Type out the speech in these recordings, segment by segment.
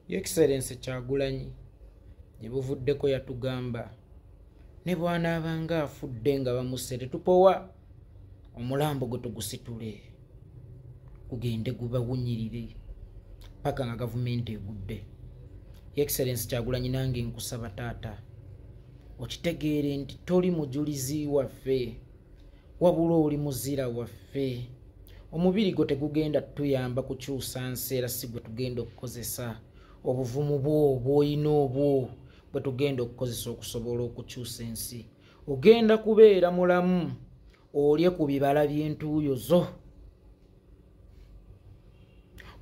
Excellence Kyagulanyi gye buvuddeko yatugamba ne bw'anaabanga afudde nga bamusse tetupowa omulambo gwe tugusitule gugende gubawunyirire paka nga gavumenti egudde. Excellence Kyagulanyi nange nkusaba taata okitegeere nti toli mujulizi waffe wabula oli muzira waffe. Omubiri gwo tegugenda tuyamba kukyusa nseera si gwe tugenda okukozesa obuvumu bwo bw'olina obwo bwe tugenda okukozesa okusobola okukyusa ensi. Ogenda kubeera mulamu olye ku bibala by'entuuyo zo.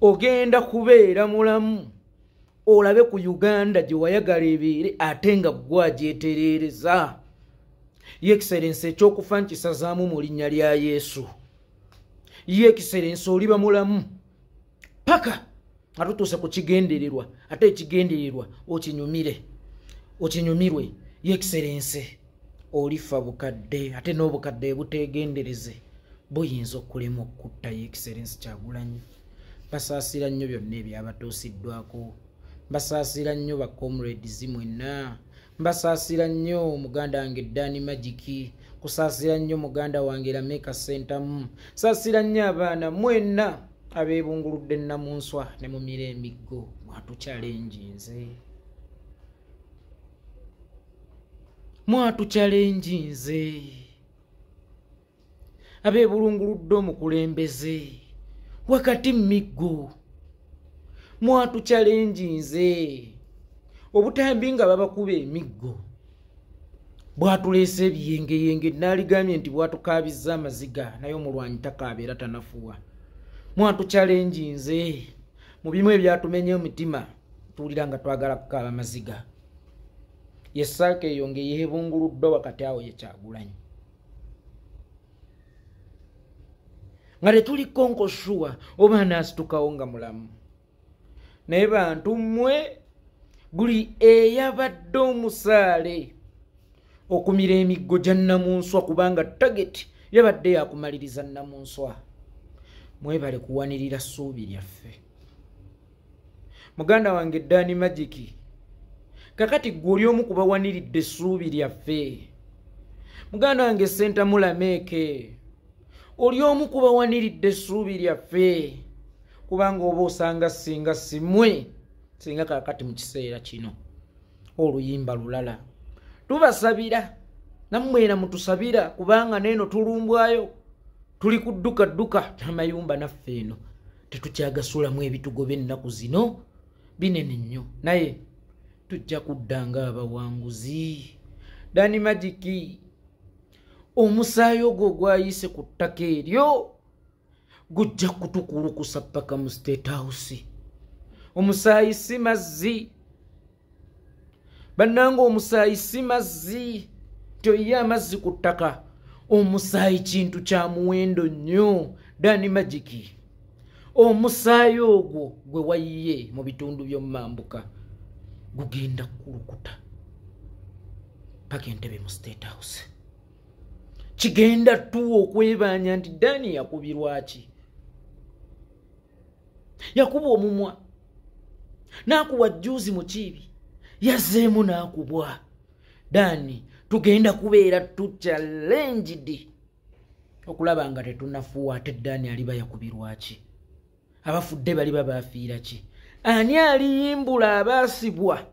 Ogenda kubeera mulamu olabe ku Uganda gye wayagala ebeere ate nga gwagyetereereza. Excellence ekyokufa nkisazaamu mu linnya lya Yesu. Excellence oliba mulamu paka nga tutuuse ku kigendererwa ate ekigendererwa okinyumirwe. Excellence olifa bukadde ate n'obukadde butegendereze buyinza okulema okutta. Excellence Kyagulanyi basaasira nnyo byonna ebyabatuusiddwako, basaasira nnyo ba comrades mwenna, basaasira nnyo muganda wange Dani Magic, kusaasira nnyo muganda wange Lameka Sentamu, saasira nnyo abaana mwenna abeebunguludde Namunswa ne mu Miremiggo. Mwatuchalenjinze abeebulunguludde omukulembeze wakati Miggo, mwatuchalenjinze obutambi nga babakuba emiggo bwatuleese ebiyengeyenge naaligambye nti bwatukaabizza amaziga naye omulwanyi takaabeera tanafuwa. Mwatuchalenjinze mu bimu ebyatumenya omutima tuwulira nga twagala kukaaba amaziga. Yesaaka eyo ng'eyeebunguluddwa wakati awo ye Kyagulanyi nga tetuliko nkosuwa oba anaasitukawo nga mulamu. Naye bantu mmwe buli eyabadde omusaale okumira emiggo gya Namunswa kubanga tageti yabadde yakumaliriza Namunswa, mwebale kuwanirira ssuubi lyaffe. Muganda wange Dani Magic, kakati gwe oli omu kubawaniridde essuubi lyaffe. Muganda wange Sentamu Lameke, oli omu kubawaniridde essuubi lyaffe kubanga oba osanga singa simwe singa kakati mu kiseera kino oluyimba lulala tubasabira nammwena mutusabira kubanga neeno tulumbwayo tuli kudduka amayumba naffe eno tetukyagasulamu ebitugo by'ennaku zino binene nnyo naye tujja kuddanga abawanguzi. Dani Magic, omusaayi ogwo gwayise ku ttaka eryo gujja kutukulukusa paka mu State House. Omusaayi si mazzi bannanga, omusaayi si mazzi tyoye amazzi ku ttaka. Omusaayi kintu kya muwendo nnyo. Dani Magic, omusaayi ogwo gwe wayiye mu bitundu by'omumambuka gugenda kukulukuta paka entebe mu State House. Kigenda tuwa okwebaanya nti Dani yakubirwa ki? Yakuba omumwa n'akuwa jjuuzi mu kiibi yazzeemu n'akubwa. Dani tugenda kubeera tuchallenged okulaba nga tetunafuwa ate Dani aliba yakubirwa ki? Abafudde baliba baafiira ki? Ani aliyimbula abaasibwa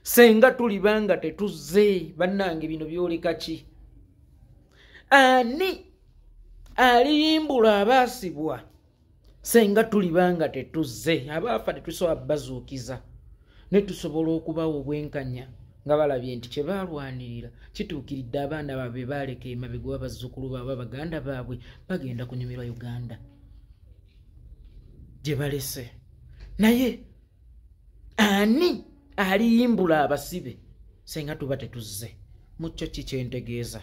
senga tulibanga tetuzze? Bannange bino byoleka ki? Ani aliyimbula abaasibwa senga tulibanga tetuzze? Abaafa tetusobola bazuukiza ne tusobola okubawa obwenkanya nga balabye nti kye baalwanirira kituukiridde abaana baabwe baaleka emabega wa bazzukulu baabwe baganda baabwe bagenda kunyumirwa Uganda gye balese. Naye ani aliyimbula abasibe senga tuba tetuzze? Mukyo ki kyentegeeza?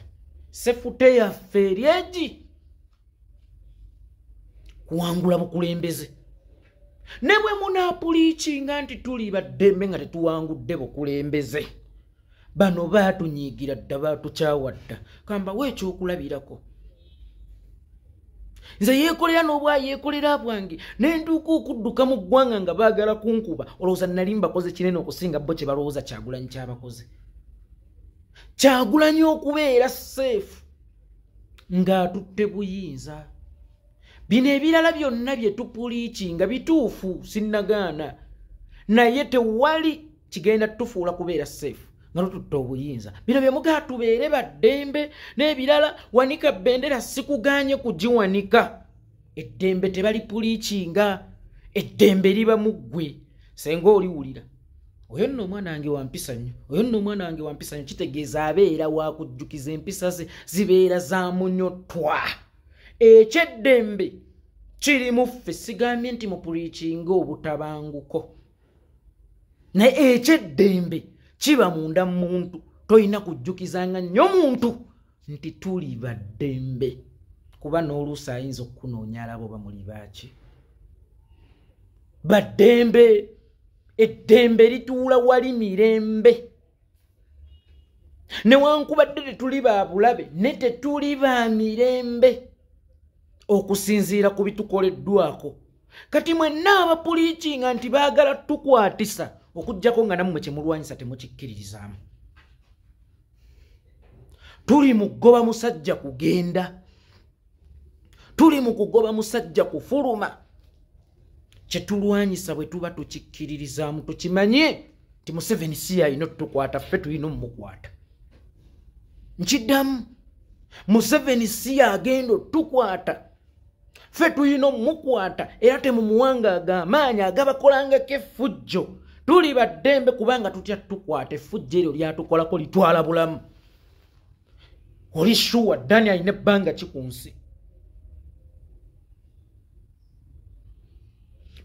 Sefute yaffe eryegi kuwangula bukulembeze ne bwe munaapuliikinga nti tuli baddembe nga tetuwangudde bukulembeze. Bano baatunyiigira dda, baatukyawa dda. Kamba weekyokulabirako nze yeekolera n'obwa yeekolera bwange nenduuka okudduka mu ggwanga nga baagala kunkuba olowooza nali mbakoze kinene okusinga bo kye balowooza Kyagulanyi kyabakoze. Kyagulanyi okubeera seefu ng'atutte buyinza. Bino ebirala byonna bye tupuliikinga bituufu sinnagaana, naye tewali kigenda tufuula kubeera seefu nga tututte obuyinza. Bino bye mugaa tubeere baddembe n'ebirala wanika bendera sikuganye kugiwanika. Eddembe tebalipuliikinga, eddembe liba mu ggwe senga oliwulira. Oyo nno omwana wange wa mpisa nnyo, oyo nno omwana wange wa mpisa nnyo, kitegeeza abeera wa kujjukiza empisa ze zibeera za munyotwa. Ekyeddembe kiri mu ffe, sigambye nti mupuliikinga obutabanguko, naye ekyeddembe kiba munda muntu. Toyina kujjukizanga nnyo muntu nti tuli baddembe, kuba n'oluusi ayinza okukunoonya alabo bamuli baaki. Baddembe, eddembe lituula wali mirembe. Newankubadde tetuli ba bulabe ne tetuli ba mirembe okusinziira ku bitukoleddwako. Kati mwenna abapuliikinga nti baagala tukwatisa okujjako nga nammwe kye mulwanyisa temukikkiririzaamu. Tuli mu kugoba musajja kugenda, tuli mu kugoba musajja kufuluma. Kye tulwanyisa bwe tuba tukikkiririzaamu tukimanye nti Museveni si yalina otukwata, ffe tulina omukwata. Nkiddamu, Museveni si yagenda otukwata, ffe tulina omukwata, era temumuwangaaga amaanyi agabakolangako effujjo. Tuli baddembe kubanga tutya tukwata effujjo eryo lyatukolako litwala bulamu. Oli shuwa Dani alina ebbanga ki ku nsi?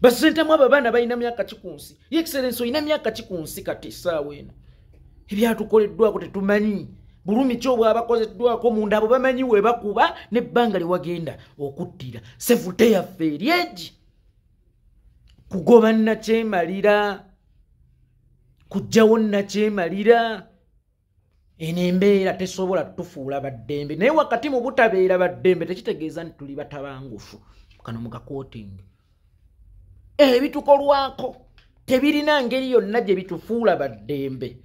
Basentamu abo abaana balina myaka ki ku nsi? Ye Excellency olina myaka ki ku nsi kati essaawa eno? Ebyatukoleddwako tetumanyi. Bulumi ki obwabakozeddwako munda abo bamanyi we bakuba n'ebbanga lye wagenda okuttira. Sevute yaffe eryegi. Kugoba nnakyemalira, kujjawo nnakyemalira. Eno embeera tesobola tufuula baddembe, naye wakati mu butabeera baddembe tekitegeeza nti tuli batabangufu. Kano mukakootinga ebitukolwako tebirina ngeri yonna gye bitufuula baddembe,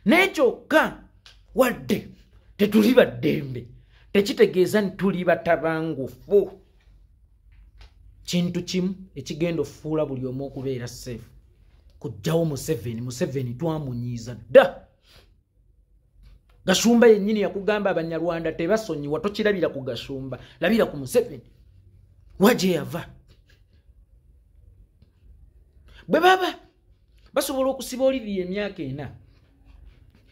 naye kyokka wadde tetuli baddembe tekitegeeza nti tuli batabangufu. Kintu kimu ekigenda okufuula buli omu okubeera seefu, kujjawo Museveni twamunyiiza dda. Gashumba yennyini yakugamba Abanyarwanda tebasonyiwa, tokirabira ku Gashumba, labira ku Museveni waje yava. Bwe baba basobola okusiba Olivia emyaka 4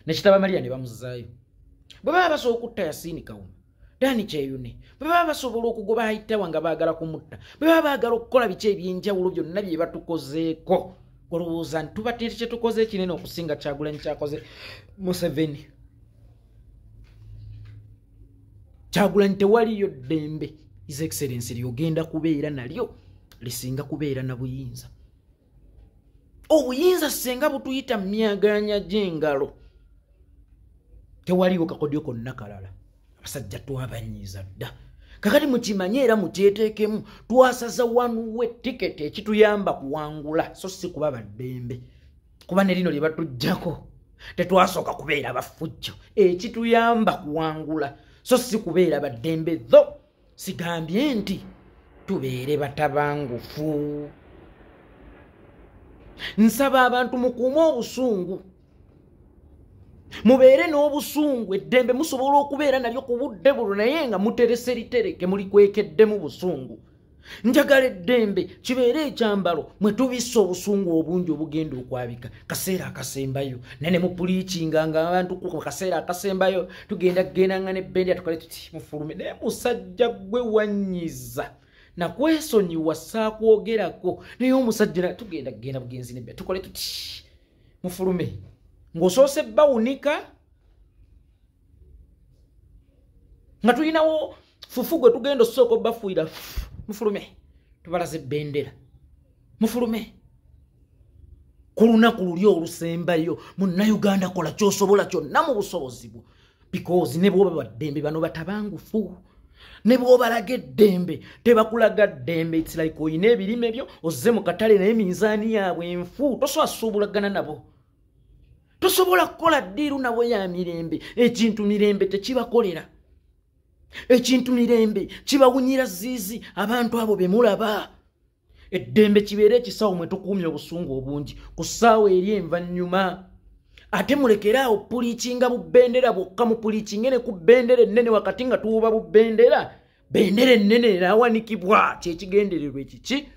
ne kitaba Maria ne bamuzaayo, bwe baba basobola okutta Yasini Kawuma, Dani Kyeyune, bwe baba basobola okugoba Aitawa nga baagala kumutta, bwe baba baagala okukola biki ebyenjawulo byonna bye batukozeeko, olowooza nti tuba kye tukoze kinene okusinga Kyagulanyi kyakoze Museveni? Kyagulanyi tewaliyo ddembe His Excellency lyogenda kubeera nalyo lisinga kubeera na buyinza. Obuyinza senga butuyita myaganya gy'engalo tewaliwo kakodyo konna kalala. Abasajja twabanyiiza dda. Kakati mukimanye era mukyeteekemu, twasaza wanuwe tiketi ekituyamba kuwangula so si kuba baddembe, kuba ne lino lye batujjako tetwasooka kubeera bafujjo. Ekituyamba kuwangula so si kubeera baddembe, tho sigambye nti tubeere batabangufu. Nsaba abantu mukuume obusungu, mubeere n'obusungu. Eddembe musobola okubeera nalyo ku budde buno naye nga muterese litereke mulikwekeddemu busungu. Njagala eddembe kibeere ekyambalo mwe tubisse obusungu obungi obugenda okwabika kaseera akasembayo. Nene mupuliikinga nga abantu ku kaseera akasembayo tugenda kgendanga n'ebbendera tukole tuti mufulume, naye musajja gwe wanyiza nakwesonyiwa saakwogerako, naye omusajja tugenda kgenda bugenzi n'ebbendera tukole tuti mufulume, ng'osoose bawunika nga tulinawo fufu gwe tugenda osooka obbafuira. Mufulume tubalaze bendera, mufulume ku lunaku luli olusembayo Munnayuganda kola kyosobola kyonna mu busobozi bwo, because ne bwoba baddembe bano batabangufu. ne bw'obalaga eddembe tebakulaga ddembe. It's like oyina ebirime byo ozze mu katale naye minzaani yaabwe enfu tosobola suubulagana nabo, tosobola kukola ddiiru nabo ya mirembe. Ekintu mirembe tekibakolera, ekintu mirembe kibawunyira ziizi abantu abo be mulaba. Eddembe kibeere ekisawo mwe tukuumye obusungu obungi ku ssaawa eri envannyuma. Ate mulekeraawo puliikinga bubbendera bwokka, mupuliikinge ne ku bbendera ennene wakati nga tuwuba bubbendera. Bendera ennene eraawanikibwa. Kyekigendererwa ekiki?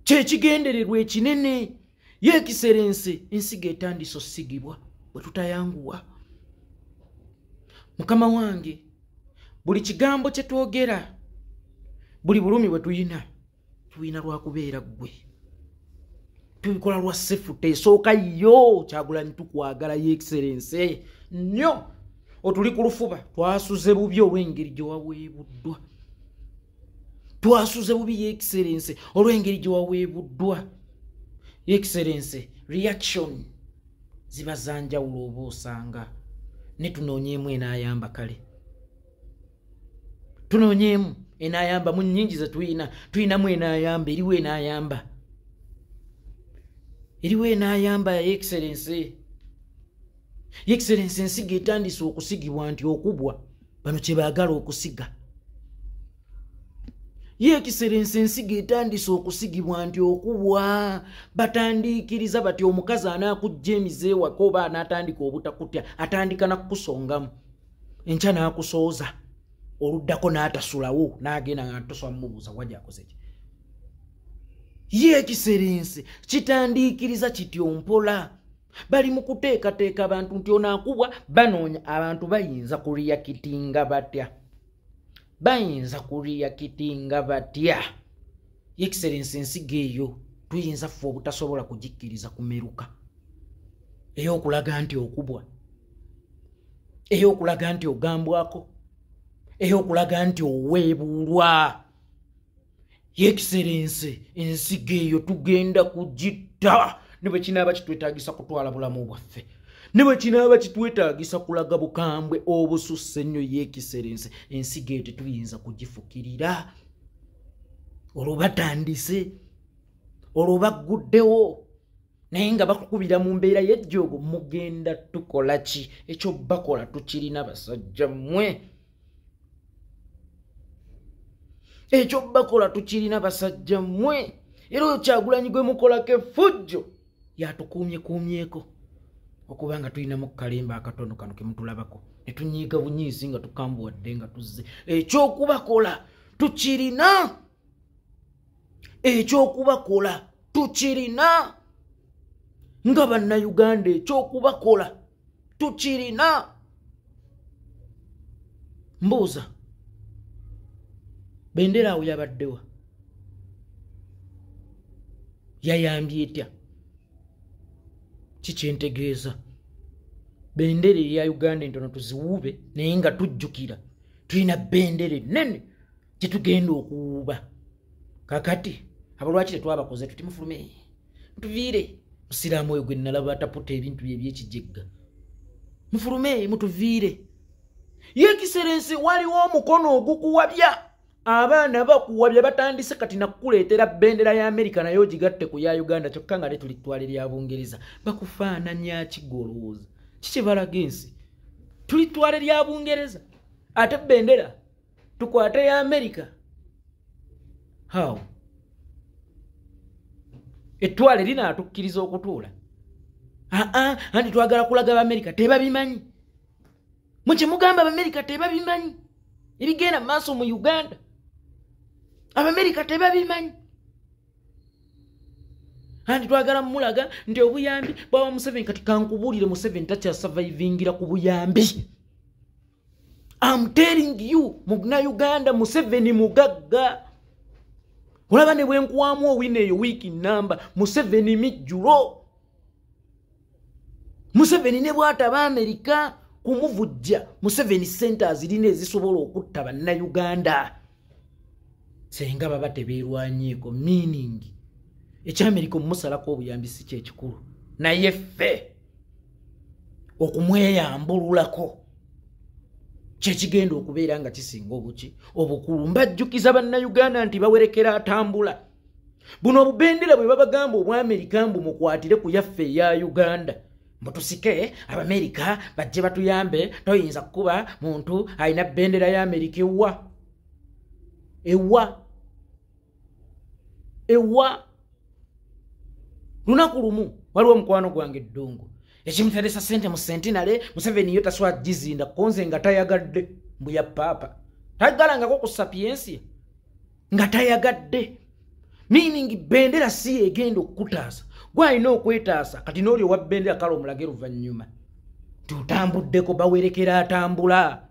Kyekigendererwa ekinene. Ye Excellency, ensigo etandise ossigibwa bwe tutayanguwa. Mukama wange, buli kigambo kye twogera, buli bulumi bwe tuyina lwa kubeera ggwe. Tubikola lwa ssefu teesooka yo Kyagulanyi tukwagala Ye Excellency nnyo. Otuli ku lufuba twasuze bubi olw'engeri gye waweebuddwa. Twasuze bubi Ye Excellency olw'engeri gye waweebuddwa. Ye Excellency, reaction ziba za njawulo oba osanga ne tunoonyeemu enaayamba kale. Tunoonyeemu enaayamba mu nnyingi ze tuyinamu enaayamba, eriwo enaayamba. Eriwo enaayamba ya Ye Excellency. Ye Excellency, ensigo etandise okusigibwa nti okubwa bano kye baagala okusiga. Ye Excellency, ensigo etandise okusigibwa nti okubwa batandiikiriza bati omukazi anaakujja emize ewaka oba anaatandika obutakutya atandika nakukusongamu enkya n'akusooza oluddako n'atasulawo n'agenda nga toswa mmubuuza wajja akoze ki. Ye Excellency, kitandiikiriza kityo mpola. Bali mu kuteekateeka abantu nti onaakubwa banoonya abantu bayinza kuriyakitinga batya. Bayinza kuriyakitinga batya. Ye Excellency, ensigo eyo tuyinza ffe obutasobola kugikkiriza kumeruka. Ey'okulaga nti okubwa, ey'okulaga nti ogambwako, ey'okulaga nti oweebuulwa. Ye Excellency, ensigo eyo tugenda kugitta ne bwe kinaaba kitwetaagisa kutwala bulamu bwaffe, ne bwe kinaaba kitwetaagisa kulaga bukambwe obususse ennyo. Ye Excellency, ensigo eyo tetuyinza kugifukirira. Olwo batandise, olwo bagguddewo naye nga bakukubira mu mbeera y'ejjoogo, mugenda tukola ki? Ekyo bakola tukirina basajja mmwe. Ekyo bakola tukirina basajja mmwe. Era oyo Kyagulanyi gwe mukolako effujjo yatukuumyeko okuba nga tulinamu kalemba akatono kano ke mutulabako ne tunyiiga bunyiizi nga tukambuwadde nga tuzze. Ekyokubakola tukirina, ekyokubakola tukirina nga bannayuganda, ekyokubakola tukirina. Mbuuza, bendera awo yabaddewa? Yayambye etya? Kikyentegeeza bendera eya Uganda entono tuziwuube naye nga tujjukira tulina bendera ennene gye tugenda okuwuuba. Kakati abalwaki tetwabakoze tuti mufulume mutuviire. Musiraamu oyo gwe nalaba ataputa ebintu bye ebyekijjegga, mufulume mutuviire. Ye Excellency, waliwo omukono ogukuwabya. Abaana bakuwabya batandise kati nakuleetera bendera ya Amerika nayo gigatte ku ya Uganda kyokka nga tulitwala erya Bungereza. Bakufaananya kigolooza kiki balaga ensi tulitwala erya Bungereza ate bendera tukwate ya Amerika. How? Ettwale linaatukkiriza okutuula? Andi twagala kulaga Abamerika tebabimanyi. Mwe kye mugamba Abamerika tebabimanyi ebigenda maaso mu Uganda. Abamerika tebabimanyi. Andi twagala mulaga nti obuyambi bwa Museveni kati kankubuulire Museveni takyasurvivingira ku buyambi. I'm telling you, Uganda Museveni mugagga. Olaba ne bwe nkuwamu owina eyo wiiki namba Museveni mijjulo. Museveni ne bw'ataba Amerika kumuvujja. Museveni centers zirina ezisobola okutta bannayuganda senga baba tebeerwanyeeko, meaning eky'Amerika omusalako obuyambi si kyekikulu naye ffe okumweyambululako kyekigenda okubeera nga kisinga obuki obukulu. Mbajjukiza bannayuganda nti bawerekera atambula. Buno obubendera bwe babagamba obw'Amerika mbu mukwatire ku yaffe eya Uganda. Mutusike Abamerika bajje batuyambe, toyinza kuba muntu alina bendera ya Amerika ewa. Lunaku lumu waliwo mukwano gwange Ddungu ekimutadesa sente mu Sentinale Museveni yo taswa gizinda konze nga tayagadde mbu ya papa tagalangako ku sapiensi nga tayagadde, meaning bendera si egenda okutaasa gwalina okwetaasa kati n'oli owa bendera kale omulage luvannyuma tutambuddeko bawerekera atambula.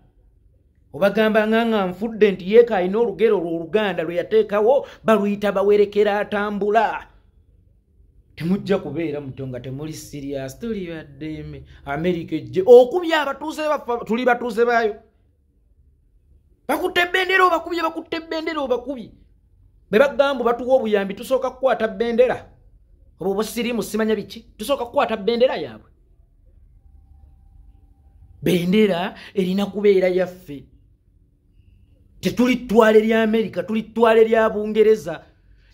Obagamba nganga nfudde nti yeeka alina olugero Oluganda lwe yateekawo baluyita bawerekera atambula. Temujja kubeera mutonga temuli serious tuli baddeme America ejje okubya abatuuze bafa tuli batuuze bayo bakutte bendera obakubye bakutte bendera obakubye be bagamba batuwa obuyambi tusooka kukwata bendera obo bosirimu simanya biki tusooka kukwata bendera yaabwe. Bendera erina kubeera yaffe tetuli twale lya America tuli twale lya Bungereza.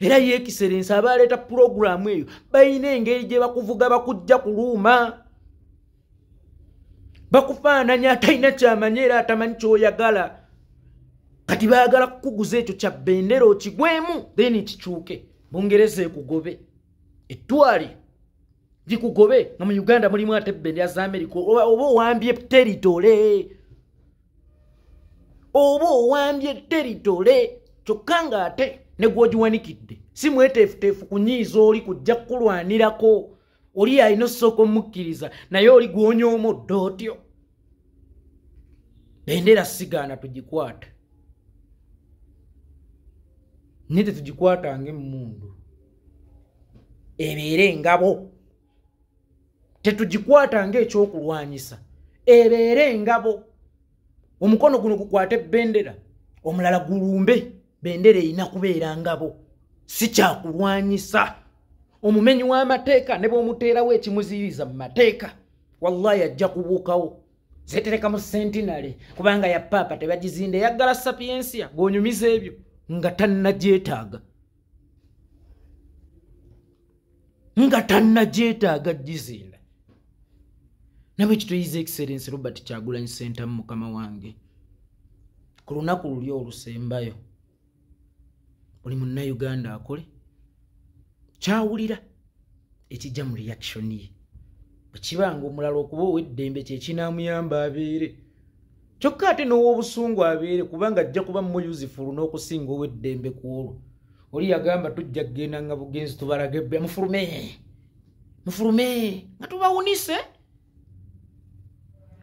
Era yekiserensa abaleeta programu eyo bayina engeri gye bakuvuga bakujja kuluuma bakufaananya atalina kyamanya era atamanyi kyoyagala kati baagala kukuguza ekyo kya bendera okigwemu then kikyuke Bungereza ekugobe ettwale gikugobe nga mu Uganda mulimu ate bendera za America oba owambye territory kyokka nga ate ne gwogiwanikidde si mweteefuteefu kunyiiza oli kujja kulwanirako oli alina osooka omukkiriza naye oli gwonyoomodde otyo. Bendera sigaana tugikwata ne tetugikwata ng'emmundu ebeere engabo, tetugikwata ng'ekyokulwanyisa ebeere engabo. Omukono guno gukwate bendera omulala gulumbe. Bendera erina kubeera ngabo si kyakulwanyisa. Omumenyi w'amateeka ne bw'omuteerawo ekimuziyiriza mu mateeka wallahi ajja kubuukawo. Zetereka mu Sentinale kubanga ya papa tebagizinde yaggala sapiensia g'onyumiza ebyo nga tannagyetaaga gizinda. Nabwe kituyiza Excellence Robert Kyagulanyi Ssentamu mukama wange ku lunaku luli olusembayo oli munnayuganda akole kyawulira ekijja mu reaction ye bwekibanga omulala okuba ow'eddembe kyekinamuyamba abeere kyokka ate n'ow'obusungu abeere kubanga ajja kuba muyuzifulu n'okusinga ow'eddembe ku olwo. Oli yagamba tujja kgenda nga bugenzi tubalage ebbe mufulume nga tubawunise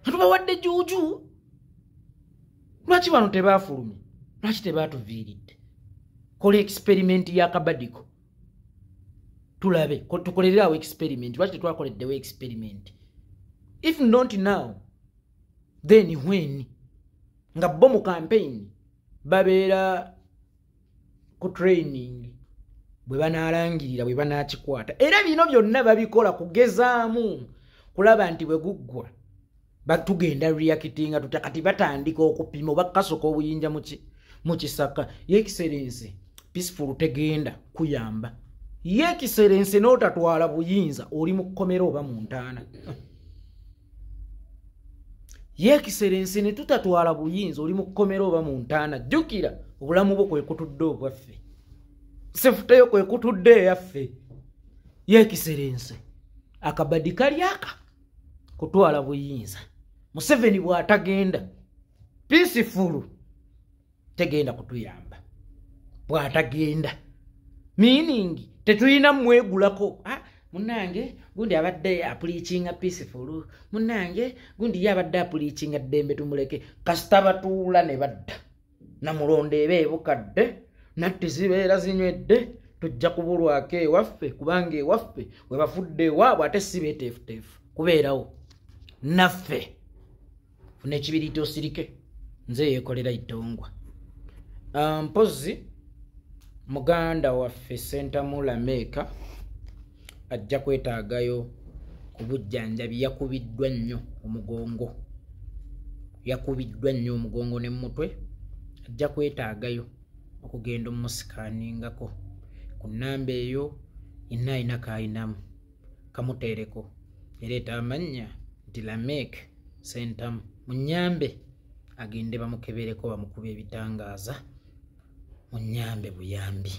nga tubawadde juuju. Lwaki bano tebaafulumye? Lwaki tebaatuviiridde? Kola experiment ya Kabadiko tulabe tukolererawo experiment. Lwaki tetwakoleddewo experiment? If not now then when? Nga bo mu campaign babeera ku training bwe banaalangirira bwe banaakikwata era bino byonna babikola kugezaamu kulaba nti bwe guggwa batugenda reactinga tutakati batandika okupima bakasoka obuyinja mu kisaka. Excellence peaceful tegenda kuyamba. Excellence n'otatwala buyinza oli mu kkomera oba mu ntaana. Excellence ne tutatwala buyinza oli mu kkomera oba mu ntaana. Jjukira obulamu bwo kwe kutudde obwaffe sefuteyo kwe kutudde eyaffe. Excellence akabadi kali aka kutwala buyinza. Museveni bw'atagenda peaceful tegenda kutuyamba bw'atagenda, meaning tetulina mwegulako. Munange gundi abadde apulichinga peaceful, munange gundi yabadde apulichinga ddembe tumuleke kasita batuula ne badda namulonde ebeebukadde natti zibeera zinywedde tujja kubulwako ewaffe kubanga ewaffe we bafudde ewaabwe ate si beeteefuteefu kubeerawo naffe funa ekibiriiti osirike nze yeekolera itongwa. Mpozi muganda waffe Ssentamu Lameka ajja kwetaagayo ku bujjanjabi yakubiddwa nnyo omugongo yakubiddwa nnyo omugongo ne mutwe ajja kwetaagayo okugenda omusikaningako ku nnamba eyo yenna alina kayinamu kamuteereko ereeta amannya nti Lamek Ssentamu munyambe agende bamukebereko bamukube ebitangaaza munyambe buyambi.